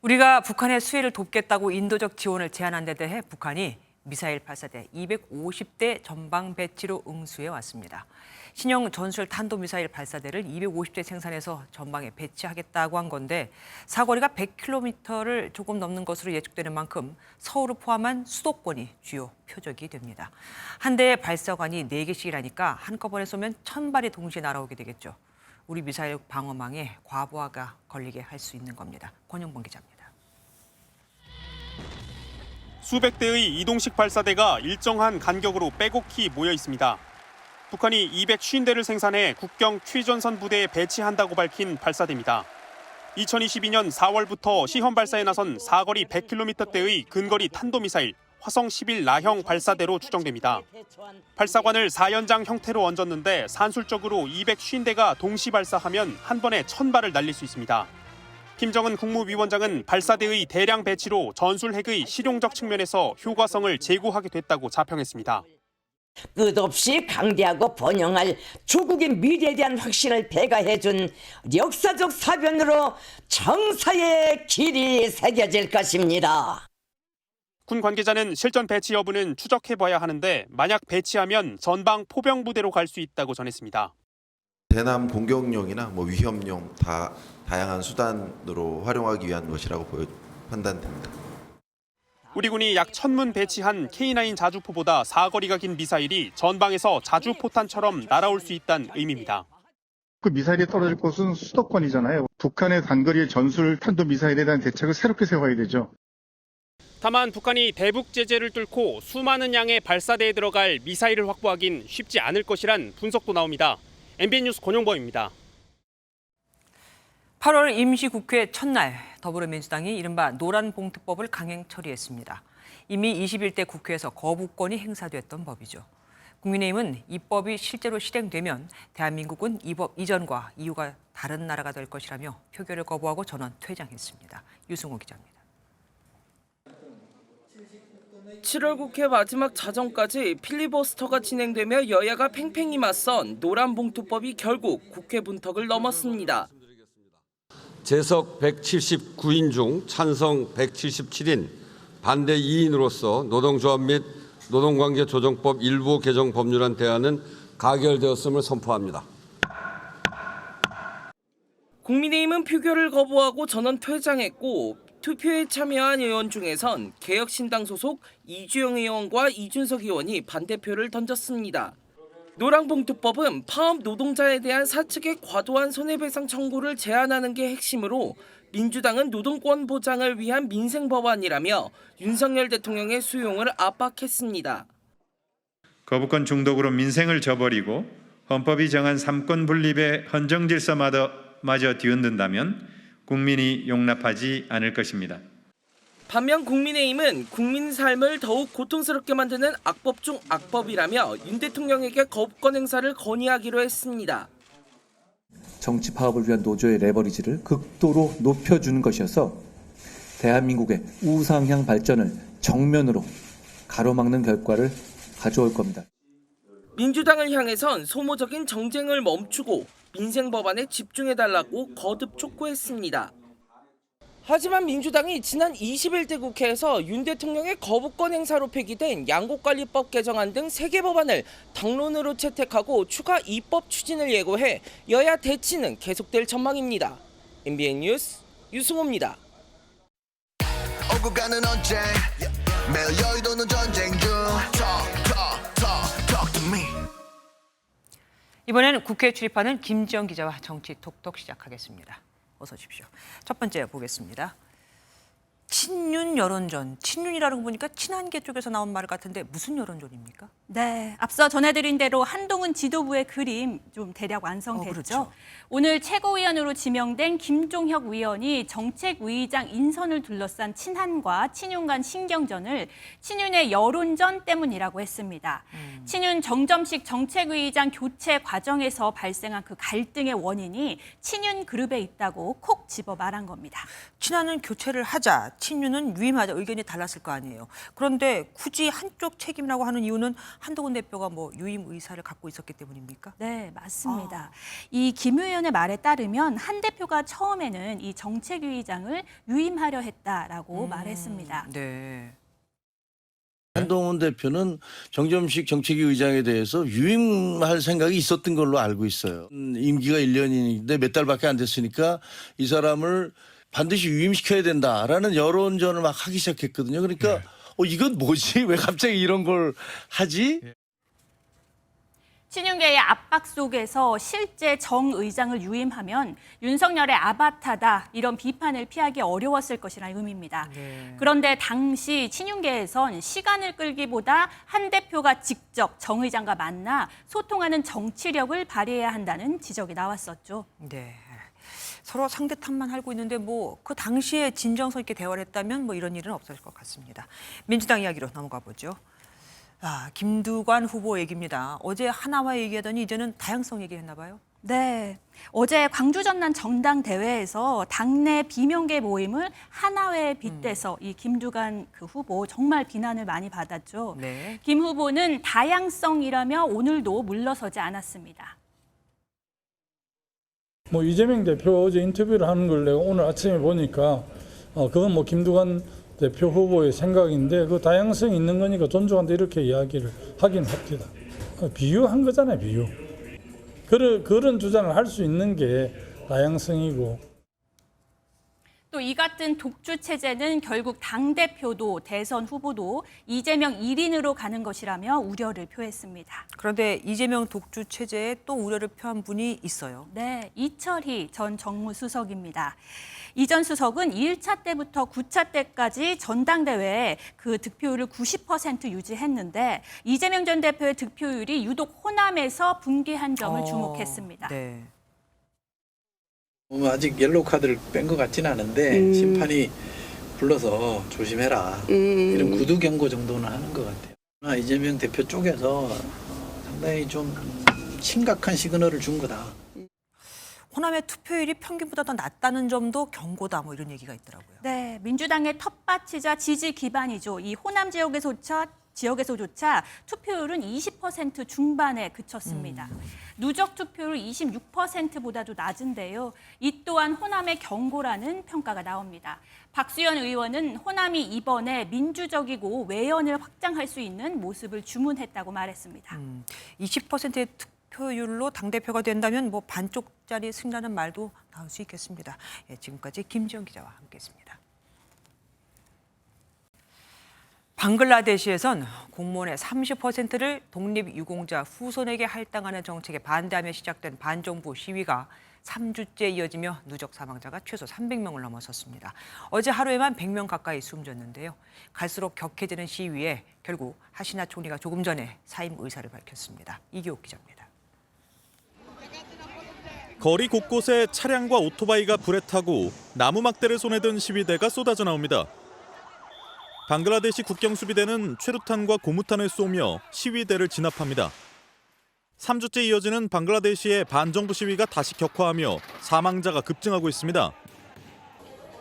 우리가 북한의 수혜를 돕겠다고 인도적 지원을 제안한 데 대해 북한이 미사일 발사대 250대 전방 배치로 응수해 왔습니다. 신형 전술 탄도미사일 발사대를 250대 생산해서 전방에 배치하겠다고 한 건데 사거리가 100km를 조금 넘는 것으로 예측되는 만큼 서울을 포함한 수도권이 주요 표적이 됩니다. 한 대의 발사관이 4개씩이라니까 한꺼번에 쏘면 1000발이 동시에 날아오게 되겠죠. 우리 미사일 방어망에 과부하가 걸리게 할 수 있는 겁니다. 권영범 기자입니다. 수백 대의 이동식 발사대가 일정한 간격으로 빼곡히 모여 있습니다. 북한이 250대를 생산해 국경 최전선 부대에 배치한다고 밝힌 발사대입니다. 2022년 4월부터 시험 발사에 나선 사거리 100km대의 근거리 탄도미사일 화성 11라형 발사대로 추정됩니다. 발사관을 4연장 형태로 얹었는데 산술적으로 250대가 동시 발사하면 한 번에 1000발을 날릴 수 있습니다. 김정은 국무위원장은 발사대의 대량 배치로 전술핵의 실용적 측면에서 효과성을 제고하게 됐다고 자평했습니다. 끝없이 강대하고 번영할 조국의 미래에 대한 확신을 배가해준 역사적 사변으로 정사의 길이 새겨질 것입니다. 군 관계자는 실전 배치 여부는 추적해봐야 하는데 만약 배치하면 전방 포병부대로 갈 수 있다고 전했습니다. 대남 공격용이나 위협용 다양한 수단으로 활용하기 위한 것이라고 판단됩니다. 우리 군이 약 1000문 배치한 K9 자주포보다 사거리가 긴 미사일이 전방에서 자주포탄처럼 날아올 수 있다는 의미입니다. 그 미사일이 떨어질 곳은 수도권이잖아요. 북한의 단거리 전술 탄도미사일에 대한 대책을 새롭게 세워야 되죠. 다만 북한이 대북 제재를 뚫고 수많은 양의 발사대에 들어갈 미사일을 확보하긴 쉽지 않을 것이란 분석도 나옵니다. MBN 뉴스 권용범입니다. 8월 임시국회 첫날 더불어민주당이 이른바 노란봉투법을 강행 처리했습니다. 이미 21대 국회에서 거부권이 행사됐던 법이죠. 국민의힘은 이 법이 실제로 실행되면 대한민국은 이 법 이전과 이유가 다른 나라가 될 것이라며 표결을 거부하고 전원 퇴장했습니다. 유승호 기자입니다. 7월 국회 마지막 자정까지 필리버스터가 진행되며 여야가 팽팽히 맞선 노란봉투법이 결국 국회 문턱을 넘었습니다. 재석 179인 중 찬성 177인, 반대 2인으로서 노동조합 및 노동관계조정법 일부 개정 법률안 대안은 가결되었음을 선포합니다. 국민의힘은 표결을 거부하고 전원 퇴장했고 투표에 참여한 의원 중에선 개혁신당 소속 이주영 의원과 이준석 의원이 반대표를 던졌습니다. 노란봉투법은 파업 노동자에 대한 사측의 과도한 손해배상 청구를 제한하는 게 핵심으로 민주당은 노동권 보장을 위한 민생법안이라며 윤석열 대통령의 수용을 압박했습니다. 거부권 중독으로 민생을 저버리고 헌법이 정한 삼권 분립의 헌정 질서마저 뒤흔든다면 국민이 용납하지 않을 것입니다. 반면 국민의힘은 국민 삶을 더욱 고통스럽게 만드는 악법 중 악법이라며 윤 대통령에게 거부권 행사를 건의하기로 했습니다. 정치 파업을 위한 노조의 레버리지를 극도로 높여주는 것이어서 대한민국의 우상향 발전을 정면으로 가로막는 결과를 가져올 겁니다. 민주당을 향해선 소모적인 정쟁을 멈추고 민생 법안에 집중해달라고 거듭 촉구했습니다. 하지만 민주당이 지난 21대 국회에서 윤 대통령의 거부권 행사로 폐기된 양곡관리법 개정안 등 3개 법안을 당론으로 채택하고 추가 입법 추진을 예고해 여야 대치는 계속될 전망입니다. MBN 뉴스 유승호입니다. 오고 가는 언쟁 매일 여의도는 전쟁 중 Talk to me. 이번에는 국회에 출입하는 김지영 기자와 정치 톡톡 시작하겠습니다. 어서 오십시오. 첫 번째 보겠습니다. 친윤 여론전. 친윤이라는 거 보니까 친한계 쪽에서 나온 말 같은데 무슨 여론전입니까? 네, 앞서 전해드린 대로 한동훈 지도부의 그림 좀 대략 완성됐죠. 그렇죠. 오늘 최고위원으로 지명된 김종혁 위원이 정책위의장 인선을 둘러싼 친한과 친윤 간 신경전을 친윤의 여론전 때문이라고 했습니다. 친윤 정점식 정책위의장 교체 과정에서 발생한 그 갈등의 원인이 친윤 그룹에 있다고 콕 집어 말한 겁니다. 친한은 교체를 하자, 친윤은 유임하자 의견이 달랐을 거 아니에요. 그런데 굳이 한쪽 책임이라고 하는 이유는 한동훈 대표가 뭐 유임 의사를 갖고 있었기 때문입니까? 네, 맞습니다. 이 김 의원의 말에 따르면 한 대표가 처음에는 이 정책위의장을 유임하려 했다라고 말했습니다. 네. 한동훈 대표는 정점식 정책위 의장에 대해서 유임할 생각이 있었던 걸로 알고 있어요. 임기가 1년인데 몇 달밖에 안 됐으니까 이 사람을 반드시 유임시켜야 된다라는 여론전을 막 하기 시작했거든요. 그러니까 이건 뭐지? 왜 갑자기 이런 걸 하지? 친윤계의 압박 속에서 실제 정 의장을 유임하면 윤석열의 아바타다 이런 비판을 피하기 어려웠을 것이라는 의미입니다. 그런데 당시 친윤계에선 시간을 끌기보다 한 대표가 직접 정 의장과 만나 소통하는 정치력을 발휘해야 한다는 지적이 나왔었죠. 네. 서로 상대 탓만 하고 있는데 뭐 그 당시에 진정성 있게 대화를 했다면 뭐 이런 일은 없었을 것 같습니다. 민주당 이야기로 넘어가 보죠. 김두관 후보 얘기입니다. 어제 하나와 얘기하더니 이제는 다양성 얘기했나 봐요. 네, 어제 광주 전남 전당대회에서 당내 비명계 모임을 하나회에 빗대서 이 김두관 그 후보 정말 비난을 많이 받았죠. 네. 김 후보는 다양성이라며 오늘도 물러서지 않았습니다. 뭐 이재명 대표 어제 인터뷰를 하는 걸 내가 오늘 아침에 보니까 그건 뭐 김두관 대표 후보의 생각인데 그 다양성이 있는 거니까 존중한다 이렇게 이야기를 하긴 합니다. 비유한 거잖아요, 비유. 그런 주장을 할 수 있는 게 다양성이고. 또 이 같은 독주 체제는 결국 당대표도 대선 후보도 이재명 1인으로 가는 것이라며 우려를 표했습니다. 그런데 이재명 독주 체제에 또 우려를 표한 분이 있어요. 네, 이철희 전 정무수석입니다. 이 전 수석은 1차 때부터 9차 때까지 전당대회에 그 득표율을 90% 유지했는데 이재명 전 대표의 득표율이 유독 호남에서 붕괴한 점을 주목했습니다. 네. 아직 옐로우 카드를 뺀 것 같지는 않은데 심판이 불러서 조심해라 이런 구두 경고 정도는 하는 것 같아요. 이재명 대표 쪽에서 상당히 좀 심각한 시그널을 준 거다. 호남의 투표율이 평균보다 더 낮다는 점도 경고다 뭐 이런 얘기가 있더라고요. 네, 민주당의 텃밭이자 지지 기반이죠. 이 호남 지역에서조차 투표율은 20% 중반에 그쳤습니다. 누적 투표율 26%보다도 낮은데요. 이 또한 호남의 경고라는 평가가 나옵니다. 박수현 의원은 호남이 이번에 민주적이고 외연을 확장할 수 있는 모습을 주문했다고 말했습니다. 20%의 투표율로 당대표가 된다면 뭐 반쪽짜리 승리라는 말도 나올 수 있겠습니다. 지금까지 김지영 기자와 함께했습니다. 방글라데시에선 공무원의 30%를 독립유공자 후손에게 할당하는 정책에 반대하며 시작된 반정부 시위가 3주째 이어지며 누적 사망자가 최소 300명을 넘어섰습니다. 어제 하루에만 100명 가까이 숨졌는데요. 갈수록 격해지는 시위에 결국 하시나 총리가 조금 전에 사임 의사를 밝혔습니다. 이기옥 기자입니다. 거리 곳곳에 차량과 오토바이가 불에 타고 나무 막대를 손에 든 시위대가 쏟아져 나옵니다. 방글라데시 국경수비대는 최루탄과 고무탄을 쏘며 시위대를 진압합니다. 3주째 이어지는 방글라데시의 반정부 시위가 다시 격화하며 사망자가 급증하고 있습니다.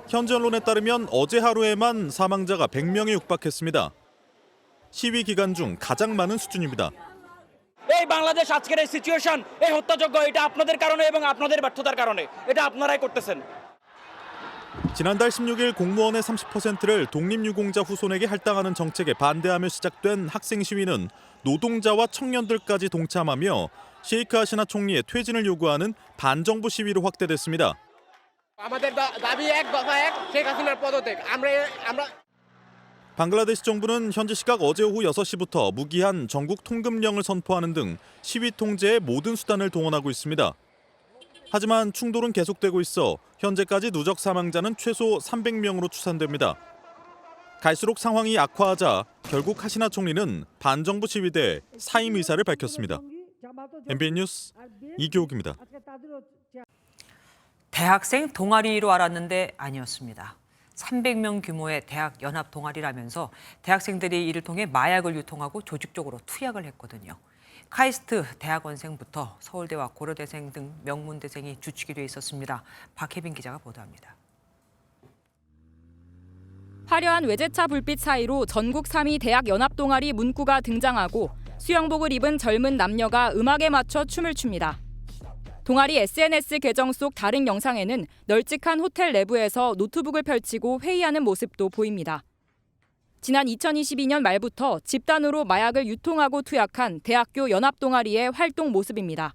현지 언론에 따르면 어제 하루에만 사망자가 100명에 육박했습니다. 시위 기간 중 가장 많은 수준입니다. এই বাংলাদেশ আজকের এই সিচুয়েশন এই হত্যাযজ্ঞ এটা আপনাদের কারণে এবং আপনাদের ব্যর্থতার কারণে এটা আপনারাই করতেছেন. 지난달 16일 공무원의 30%를 독립유공자 후손에게 할당하는 정책에 반대하며 시작된 학생 시위는 노동자와 청년들까지 동참하며 셰이크 하시나 총리의 퇴진을 요구하는 반정부 시위로 확대됐습니다. 방글라데시 정부는 현지 시각 어제 오후 6시부터 무기한 전국 통금령을 선포하는 등 시위 통제에 모든 수단을 동원하고 있습니다. 하지만 충돌은 계속되고 있어 현재까지 누적 사망자는 최소 300명으로 추산됩니다. 갈수록 상황이 악화하자 결국 하시나 총리는 반정부 시위대에 사임 의사를 밝혔습니다. MBN 뉴스 이교욱입니다. 대학생 동아리로 알았는데 아니었습니다. 300명 규모의 대학 연합 동아리라면서 대학생들이 이를 통해 마약을 유통하고 조직적으로 투약을 했거든요. 카이스트 대학원생부터 서울대와 고려대생 등 명문대생이 주축이 돼 있었습니다. 박혜빈 기자가 보도합니다. 화려한 외제차 불빛 사이로 전국 3위 대학 연합 동아리 문구가 등장하고 수영복을 입은 젊은 남녀가 음악에 맞춰 춤을 춥니다. 동아리 SNS 계정 속 다른 영상에는 널찍한 호텔 내부에서 노트북을 펼치고 회의하는 모습도 보입니다. 지난 2022년 말부터 집단으로 마약을 유통하고 투약한 대학교 연합동아리의 활동 모습입니다.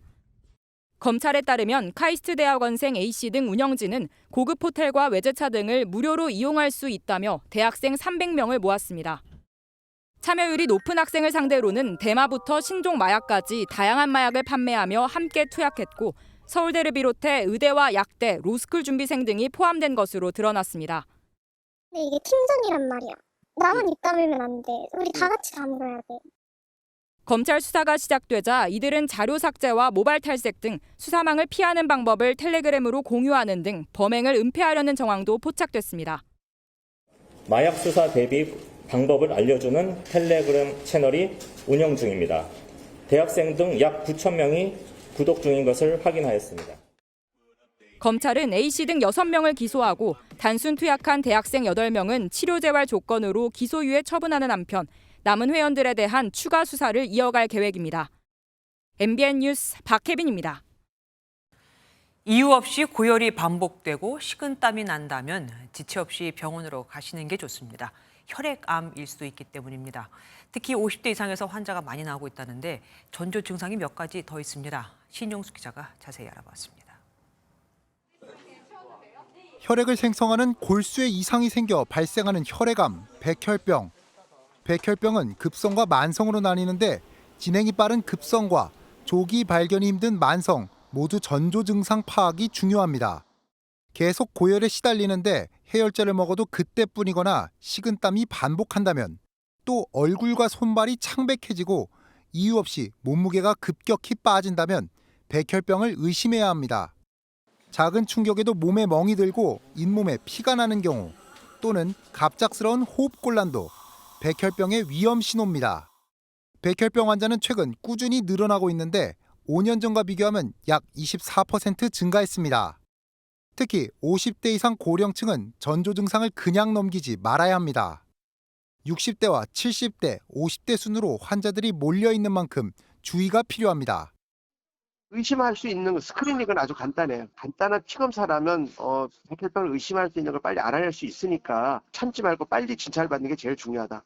검찰에 따르면 카이스트 대학원생 A씨 등 운영진은 고급 호텔과 외제차 등을 무료로 이용할 수 있다며 대학생 300명을 모았습니다. 참여율이 높은 학생을 상대로는 대마부터 신종 마약까지 다양한 마약을 판매하며 함께 투약했고 서울대를 비롯해 의대와 약대, 로스쿨 준비생 등이 포함된 것으로 드러났습니다. 근데 이게 팀전이란 말이야. 나만 입 다물면 안 돼. 우리 다 같이 다물어야 돼. 검찰 수사가 시작되자 이들은 자료 삭제와 모발 탈색 등 수사망을 피하는 방법을 텔레그램으로 공유하는 등 범행을 은폐하려는 정황도 포착됐습니다. 마약 수사 대비 방법을 알려주는 텔레그램 채널이 운영 중입니다. 대학생 등 약 9천 명이 구독 중인 것을 확인하였습니다. 검찰은 A씨 등 6명을 기소하고 단순 투약한 대학생 8명은 치료재활 조건으로 기소유예 처분하는 한편 남은 회원들에 대한 추가 수사를 이어갈 계획입니다. MBN 뉴스 박혜빈입니다. 이유 없이 고열이 반복되고 식은땀이 난다면 지체 없이 병원으로 가시는 게 좋습니다. 혈액암일 수도 있기 때문입니다. 특히 50대 이상에서 환자가 많이 나오고 있다는데 전조 증상이 몇 가지 더 있습니다. 신용수 기자가 자세히 알아봤습니다. 혈액을 생성하는 골수에 이상이 생겨 발생하는 혈액암, 백혈병. 백혈병은 급성과 만성으로 나뉘는데 진행이 빠른 급성과 조기 발견이 힘든 만성 모두 전조 증상 파악이 중요합니다. 계속 고열에 시달리는데 해열제를 먹어도 그때뿐이거나 식은땀이 반복한다면 또 얼굴과 손발이 창백해지고 이유 없이 몸무게가 급격히 빠진다면 백혈병을 의심해야 합니다. 작은 충격에도 몸에 멍이 들고 잇몸에 피가 나는 경우 또는 갑작스러운 호흡곤란도 백혈병의 위험 신호입니다. 백혈병 환자는 최근 꾸준히 늘어나고 있는데 5년 전과 비교하면 약 24% 증가했습니다. 특히 50대 이상 고령층은 전조 증상을 그냥 넘기지 말아야 합니다. 60대와 70대, 50대 순으로 환자들이 몰려 있는 만큼 주의가 필요합니다. 의심할 수 있는 스크리닝은 아주 간단해요. 간단한 피검사라면 백혈병을 의심할 수 있는 걸 빨리 알아낼 수 있으니까 참지 말고 빨리 진찰 받는 게 제일 중요하다.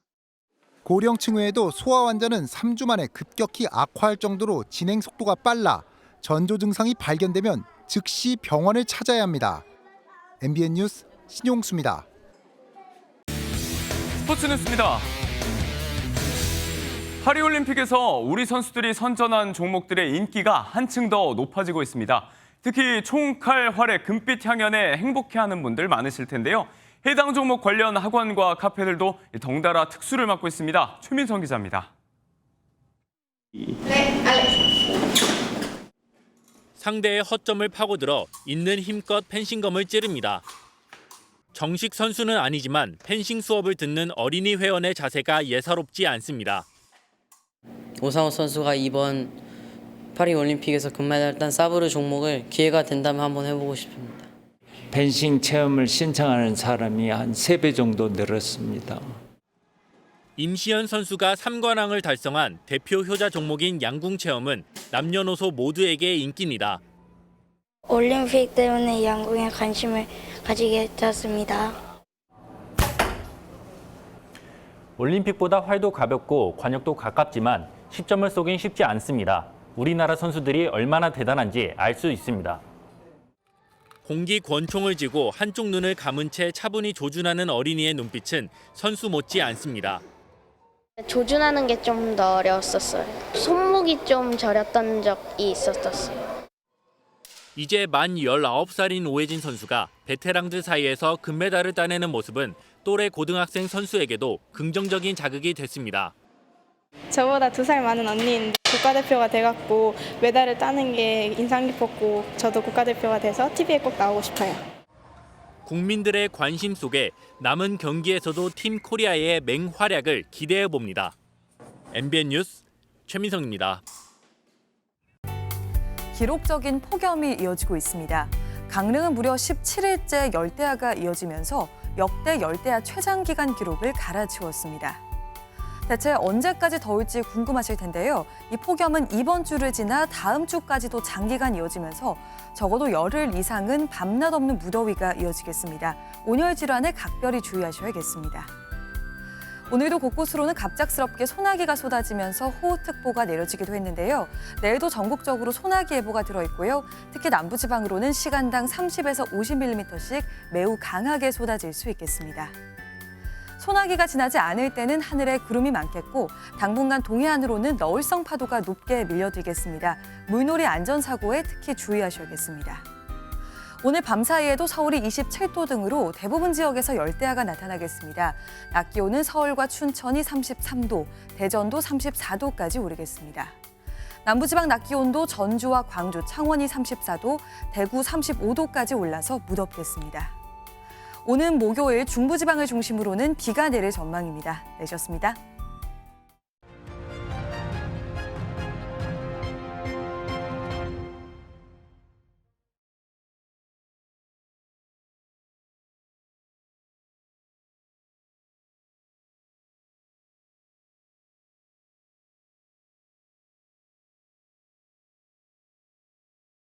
고령층 외에도 소아 환자는 3주 만에 급격히 악화할 정도로 진행 속도가 빨라 전조 증상이 발견되면 즉시 병원을 찾아야 합니다. MBN 뉴스 신용수입니다. 스포츠 뉴스입니다. 파리올림픽에서 우리 선수들이 선전한 종목들의 인기가 한층 더 높아지고 있습니다. 특히 총칼 활의 금빛 향연에 행복해하는 분들 많으실 텐데요. 해당 종목 관련 학원과 카페들도 덩달아 특수를 맡고 있습니다. 최민성 기자입니다. 상대의 허점을 파고들어 있는 힘껏 펜싱검을 찌릅니다. 정식 선수는 아니지만 펜싱 수업을 듣는 어린이 회원의 자세가 예사롭지 않습니다. 오상호 선수가 이번 파리올림픽에서 금메달 딴 사브르 종목을 기회가 된다면 한번 해보고 싶습니다. 펜싱 체험을 신청하는 사람이 한 3배 정도 늘었습니다. 임시현 선수가 3관왕을 달성한 대표 효자 종목인 양궁 체험은 남녀노소 모두에게 인기입니다. 올림픽 때문에 양궁에 관심을 가지게 되었습니다. 올림픽보다 활도 가볍고 관역도 가깝지만 10점을 쏘긴 쉽지 않습니다. 우리나라 선수들이 얼마나 대단한지 알 수 있습니다. 공기 권총을 쥐고 한쪽 눈을 감은 채 차분히 조준하는 어린이의 눈빛은 선수 못지 않습니다. 조준하는 게 좀 더 어려웠었어요. 손목이 좀 저렸던 적이 있었어요. 이제 만 19살인 오혜진 선수가 베테랑들 사이에서 금메달을 따내는 모습은 또래 고등학생 선수에게도 긍정적인 자극이 됐습니다. 저보다 2살 많은 언니인데 국가대표가 돼갖고 메달을 따는 게 인상 깊었고 저도 국가대표가 돼서 TV에 꼭 나오고 싶어요. 국민들의 관심 속에 남은 경기에서도 팀 코리아의 맹활약을 기대해 봅니다. MBN 뉴스 최민성입니다. 기록적인 폭염이 이어지고 있습니다. 강릉은 무려 17일째 열대야가 이어지면서 역대 열대야 최장 기간 기록을 갈아치웠습니다. 대체 언제까지 더울지 궁금하실 텐데요. 이 폭염은 이번 주를 지나 다음 주까지도 장기간 이어지면서 적어도 열흘 이상은 밤낮 없는 무더위가 이어지겠습니다. 온열 질환에 각별히 주의하셔야겠습니다. 오늘도 곳곳으로는 갑작스럽게 소나기가 쏟아지면서 호우특보가 내려지기도 했는데요. 내일도 전국적으로 소나기 예보가 들어있고요. 특히 남부지방으로는 시간당 30에서 50mm씩 매우 강하게 쏟아질 수 있겠습니다. 소나기가 지나지 않을 때는 하늘에 구름이 많겠고 당분간 동해안으로는 너울성 파도가 높게 밀려들겠습니다. 물놀이 안전사고에 특히 주의하셔야겠습니다. 오늘 밤 사이에도 서울이 27도 등으로 대부분 지역에서 열대야가 나타나겠습니다. 낮 기온은 서울과 춘천이 33도, 대전도 34도까지 오르겠습니다. 남부지방 낮 기온도 전주와 광주, 창원이 34도, 대구 35도까지 올라서 무덥겠습니다. 오는 목요일 중부지방을 중심으로는 비가 내릴 전망입니다. 내셨습니다.